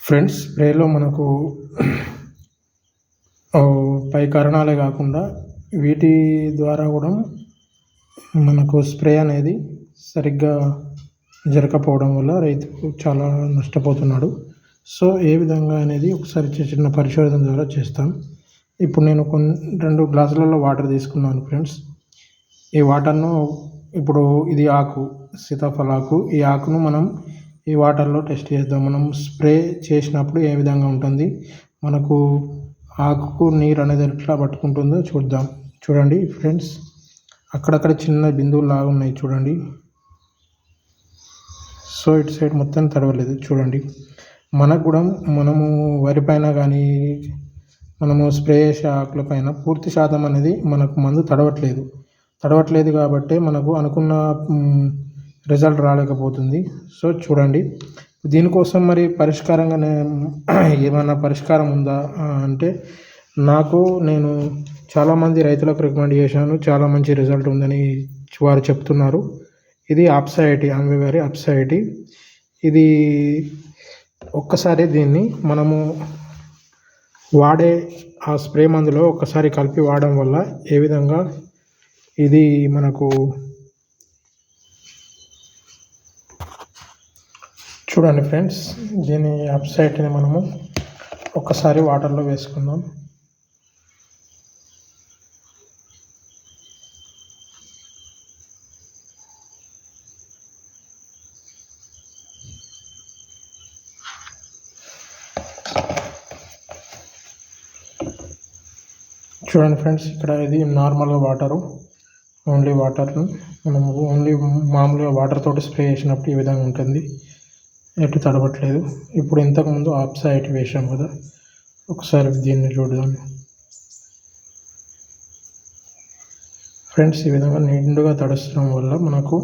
Friends, స్ప్రేలో మనకు పై కారణాలే కాకుండా వీటి ద్వారా కూడా మనకు స్ప్రే అనేది సరిగ్గా జరగకపోవడం వల్ల రైతు చాలా నష్టపోతున్నాడు. సో ఏ విధంగా అనేది ఒకసారి చిన్న పరిశోధన ద్వారా చేస్తాం. ఇప్పుడు నేను 2 గ్లాసులలో వాటర్ తీసుకున్నాను ఫ్రెండ్స్. ఈ వాటర్ను ఇప్పుడు ఇది ఆకు, సీతాఫలాకు. ఈ ఆకును మనం ఈ వాటర్లో టెస్ట్ చేద్దాం. మనం స్ప్రే చేసినప్పుడు ఏ విధంగా ఉంటుంది, మనకు ఆకుకు నీరు అనేది ఎట్లా పట్టుకుంటుందో చూద్దాం. చూడండి ఫ్రెండ్స్, అక్కడక్కడ చిన్న బిందువులాగా ఉన్నాయి చూడండి. సో ఇటు సైడ్ మొత్తం తడవలేదు చూడండి. మనకు కూడా మనము వరి పైన కానీ మనము స్ప్రే చేసే ఆకుల పైన పూర్తి శాతం అనేది మనకు మందు తడవట్లేదు కాబట్టి మనకు అనుకున్న రిజల్ట్ రాలేకపోతుంది. సో చూడండి, దీనికోసం మరి పరిష్కారంగా ఏమైనా పరిష్కారం ఉందా అంటే నేను చాలామంది రైతులకు రికమెండ్ చేశాను. చాలా మంచి రిజల్ట్ ఉందని వారు చెప్తున్నారు. ఇది అప్సైటీ, ఆంబివేరి అప్సైటీ. ఇది ఒక్కసారి దీన్ని మనము వాడే ఆ స్ప్రే మందులో ఒక్కసారి కలిపి వాడడం వల్ల ఏ విధంగా ఇది మనకు చూడండి ఫ్రెండ్స్, దీని అప్సైటీని మనము ఒక్కసారి వాటర్లో వేసుకుందాం. చూడండి ఫ్రెండ్స్, ఇక్కడ ఇది నార్మల్గా వాటరు, ఓన్లీ వాటర్ను మనము మామూలుగా వాటర్ తోటి స్ప్రే చేసినప్పుడు ఈ విధంగా ఉంటుంది, ఎటు తడవట్లేదు. ఇప్పుడు ఇంతకుముందు అప్సైటీ వేసాం కదా, ఒకసారి దీన్ని చూద్దాం ఫ్రెండ్స్. ఈ విధంగా నిండుగా తడుస్తడం వల్ల మనకు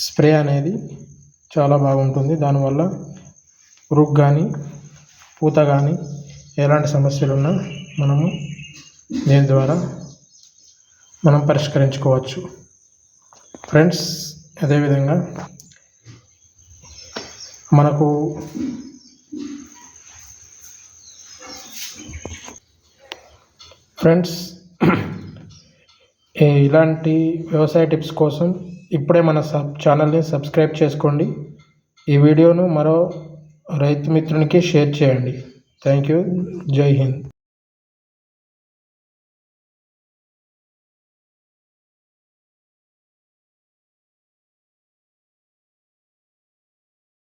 స్ప్రే అనేది చాలా బాగుంటుంది. దానివల్ల పురుగు కానీ పూత కానీ ఎలాంటి సమస్యలు ఉన్నా మనము దీని ద్వారా మనం పరిష్కరించుకోవచ్చు ఫ్రెండ్స్. అదేవిధంగా మనకు ఫ్రెండ్స్ ఇలాంటి వ్యవసాయ టిప్స్ కోసం ఇప్పుడే మన ఛానల్ని సబ్స్క్రైబ్ చేసుకోండి. ఈ వీడియోను మరో రైతు మిత్రునికి షేర్ చేయండి. Thank you. జై హింద్.